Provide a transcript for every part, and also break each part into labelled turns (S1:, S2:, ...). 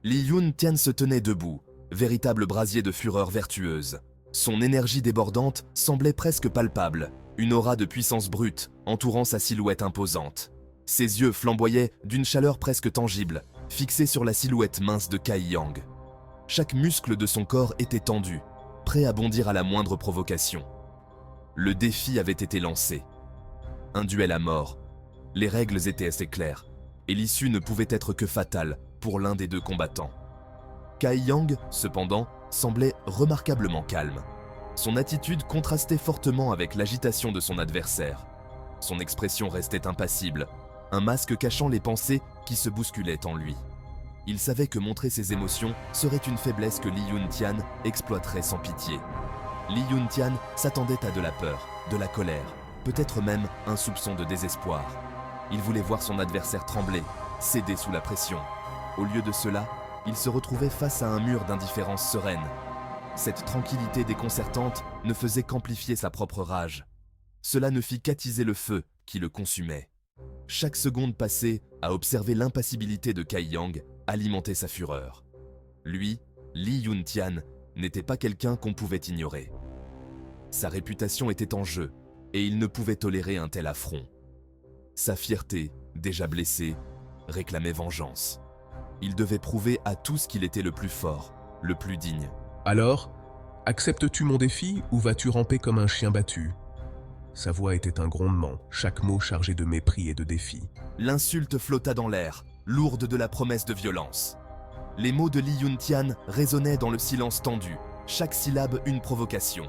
S1: Li Yuntian se tenait debout, véritable brasier de fureur vertueuse. Son énergie débordante semblait presque palpable, une aura de puissance brute entourant sa silhouette imposante. Ses yeux flamboyaient d'une chaleur presque tangible, fixés sur la silhouette mince de Kai Yang. Chaque muscle de son corps était tendu, prêt à bondir à la moindre provocation. Le défi avait été lancé. Un duel à mort. Les règles étaient assez claires, et l'issue ne pouvait être que fatale pour l'un des deux combattants. Kai Yang, cependant, semblait remarquablement calme. Son attitude contrastait fortement avec l'agitation de son adversaire. Son expression restait impassible, un masque cachant les pensées qui se bousculaient en lui. Il savait que montrer ses émotions serait une faiblesse que Li Yuntian exploiterait sans pitié. Li Yuntian s'attendait à de la peur, de la colère, peut-être même un soupçon de désespoir. Il voulait voir son adversaire trembler, céder sous la pression. Au lieu de cela, il se retrouvait face à un mur d'indifférence sereine. Cette tranquillité déconcertante ne faisait qu'amplifier sa propre rage. Cela ne fit qu'attiser le feu qui le consumait. Chaque seconde passée à observer l'impassibilité de Kai Yang alimentait sa fureur. Lui, Li Yuntian, n'était pas quelqu'un qu'on pouvait ignorer. Sa réputation était en jeu, et il ne pouvait tolérer un tel affront. Sa fierté, déjà blessée, réclamait vengeance. Il devait prouver à tous qu'il était le plus fort, le plus digne.
S2: Alors, acceptes-tu mon défi ou vas-tu ramper comme un chien battu ? Sa voix était un grondement, chaque mot chargé de mépris et de défi.
S1: L'insulte flotta dans l'air, lourde de la promesse de violence. Les mots de Li Yuntian résonnaient dans le silence tendu, chaque syllabe une provocation.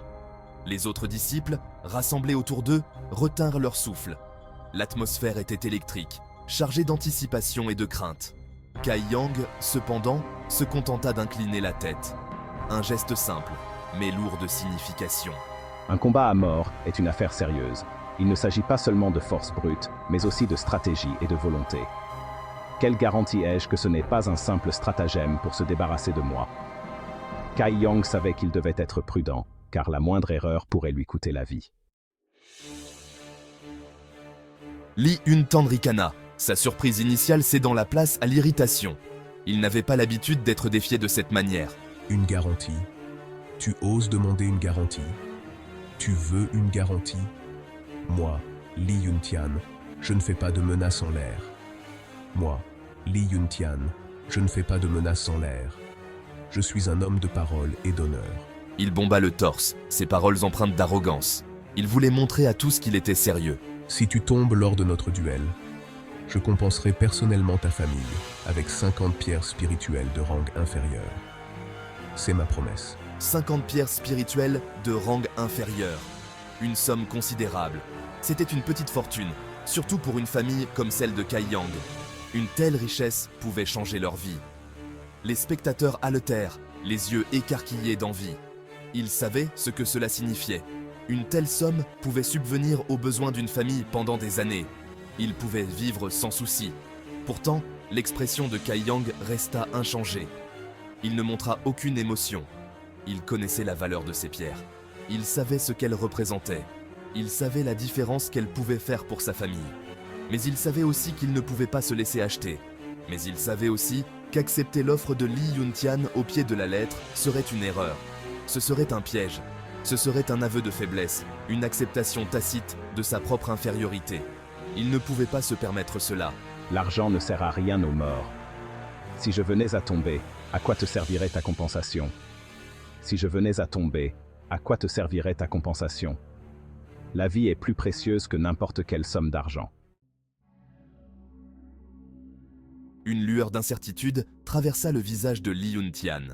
S1: Les autres disciples, rassemblés autour d'eux, retinrent leur souffle. L'atmosphère était électrique, chargée d'anticipation et de crainte. Kai Yang, cependant, se contenta d'incliner la tête. Un geste simple, mais lourd de signification.
S3: Un combat à mort est une affaire sérieuse. Il ne s'agit pas seulement de force brute, mais aussi de stratégie et de volonté. Quelle garantie ai-je que ce n'est pas un simple stratagème pour se débarrasser de moi ? Kai Yang savait qu'il devait être prudent, car la moindre erreur pourrait lui coûter la vie.
S1: Li Yuntian ricana, sa surprise initiale cédant la place à l'irritation. Il n'avait pas l'habitude d'être défié de cette manière.
S2: Une garantie ? Tu oses demander une garantie ? Tu veux une garantie ? Moi, Li Yuntian, je ne fais pas de menaces en l'air. Moi, Li Yuntian, je ne fais pas de menaces en l'air. Je suis un homme de parole et d'honneur.
S1: Il bomba le torse, ses paroles empreintes d'arrogance. Il voulait montrer à tous qu'il était sérieux.
S2: Si tu tombes lors de notre duel, je compenserai personnellement ta famille avec 50 pierres spirituelles de rang inférieur. C'est ma promesse.
S1: 50 pierres spirituelles de rang inférieur. Une somme considérable. C'était une petite fortune, surtout pour une famille comme celle de Kai Yang. Une telle richesse pouvait changer leur vie. Les spectateurs haletèrent, les yeux écarquillés d'envie. Ils savaient ce que cela signifiait. Une telle somme pouvait subvenir aux besoins d'une famille pendant des années. Ils pouvaient vivre sans souci. Pourtant, l'expression de Kai Yang resta inchangée. Il ne montra aucune émotion. Il connaissait la valeur de ces pierres. Il savait ce qu'elles représentaient. Il savait la différence qu'elles pouvaient faire pour sa famille. Mais il savait aussi qu'il ne pouvait pas se laisser acheter. Mais il savait aussi qu'accepter l'offre de Li Yuntian au pied de la lettre serait une erreur. Ce serait un piège. Ce serait un aveu de faiblesse, une acceptation tacite de sa propre infériorité. Il ne pouvait pas se permettre cela.
S3: L'argent ne sert à rien aux morts. Si je venais à tomber, à quoi te servirait ta compensation ? Si je venais à tomber, à quoi te servirait ta compensation ? La vie est plus précieuse que n'importe quelle somme d'argent.
S1: Une lueur d'incertitude traversa le visage de Li Yuntian.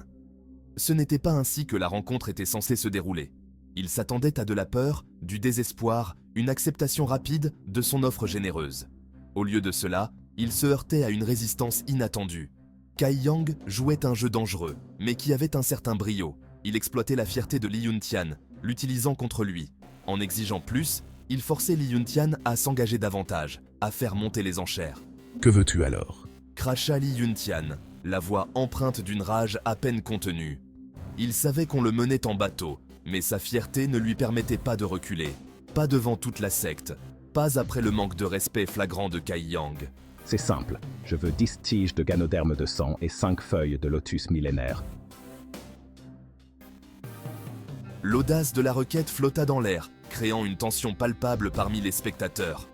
S1: Ce n'était pas ainsi que la rencontre était censée se dérouler. Il s'attendait à de la peur, du désespoir, une acceptation rapide de son offre généreuse. Au lieu de cela, il se heurtait à une résistance inattendue. Kai Yang jouait un jeu dangereux, mais qui avait un certain brio. Il exploitait la fierté de Li Yuntian, l'utilisant contre lui. En exigeant plus, il forçait Li Yuntian à s'engager davantage, à faire monter les enchères.
S2: Que veux-tu alors ?
S1: Cracha Li Yuntian, la voix empreinte d'une rage à peine contenue. Il savait qu'on le menait en bateau, mais sa fierté ne lui permettait pas de reculer. Pas devant toute la secte, pas après le manque de respect flagrant de Kai Yang.
S3: C'est simple, je veux 10 tiges de ganoderme de sang et 5 feuilles de lotus millénaire.
S1: L'audace de la requête flotta dans l'air, créant une tension palpable parmi les spectateurs.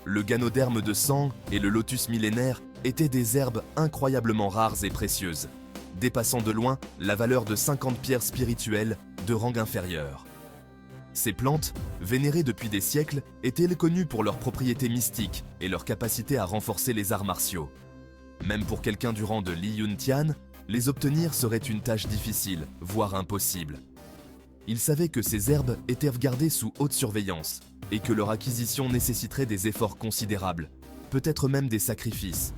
S1: Le ganoderme de sang et le lotus millénaire étaient des herbes incroyablement rares et précieuses, dépassant de loin la valeur de 50 pierres spirituelles de rang inférieur. Ces plantes, vénérées depuis des siècles, étaient connues pour leurs propriétés mystiques et leur capacité à renforcer les arts martiaux. Même pour quelqu'un du rang de Li Yuntian, les obtenir serait une tâche difficile, voire impossible. Il savait que ces herbes étaient gardées sous haute surveillance et que leur acquisition nécessiterait des efforts considérables, peut-être même des sacrifices.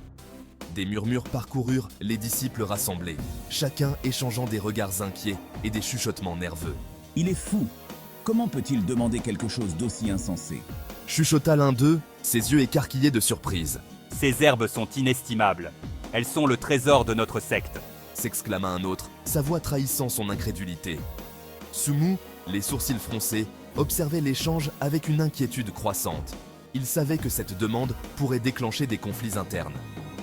S1: Des murmures parcoururent les disciples rassemblés, chacun échangeant des regards inquiets et des chuchotements nerveux.
S4: Il est fou. Comment peut-il demander quelque chose d'aussi insensé?
S1: Chuchota l'un d'eux, ses yeux écarquillés de surprise.
S5: Ces herbes sont inestimables. Elles sont le trésor de notre secte.
S1: S'exclama un autre, sa voix trahissant son incrédulité. Sumu, les sourcils froncés, observait l'échange avec une inquiétude croissante. Il savait que cette demande pourrait déclencher des conflits internes.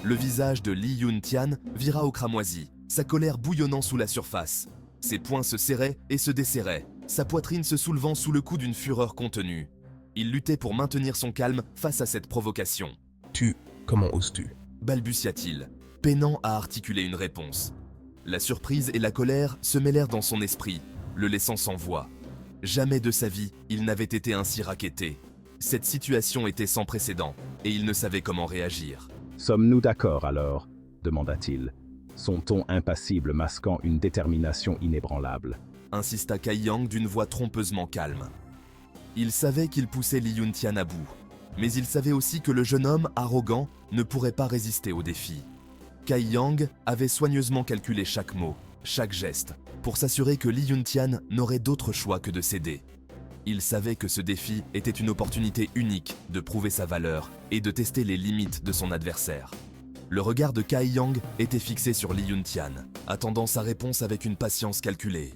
S1: Le visage de Li Yuntian vira au cramoisi, sa colère bouillonnant sous la surface. Ses poings se serraient et se desserraient, sa poitrine se soulevant sous le coup d'une fureur contenue. Il luttait pour maintenir son calme face à cette provocation.
S2: Comment oses-tu?
S1: Balbutia-t-il, peinant à articuler une réponse. La surprise et la colère se mêlèrent dans son esprit, le laissant sans voix. Jamais de sa vie, il n'avait été ainsi racketté. Cette situation était sans précédent, et il ne savait comment réagir.
S3: « Sommes-nous d'accord alors » demanda-t-il, son ton impassible masquant une détermination inébranlable.
S1: Insista Kai Yang d'une voix trompeusement calme. Il savait qu'il poussait Li Yuntian à bout, mais il savait aussi que le jeune homme arrogant ne pourrait pas résister au défi. Kai Yang avait soigneusement calculé chaque mot, chaque geste, pour s'assurer que Li Yuntian n'aurait d'autre choix que de céder. Il savait que ce défi était une opportunité unique de prouver sa valeur et de tester les limites de son adversaire. Le regard de Kai Yang était fixé sur Li Yuntian, attendant sa réponse avec une patience calculée.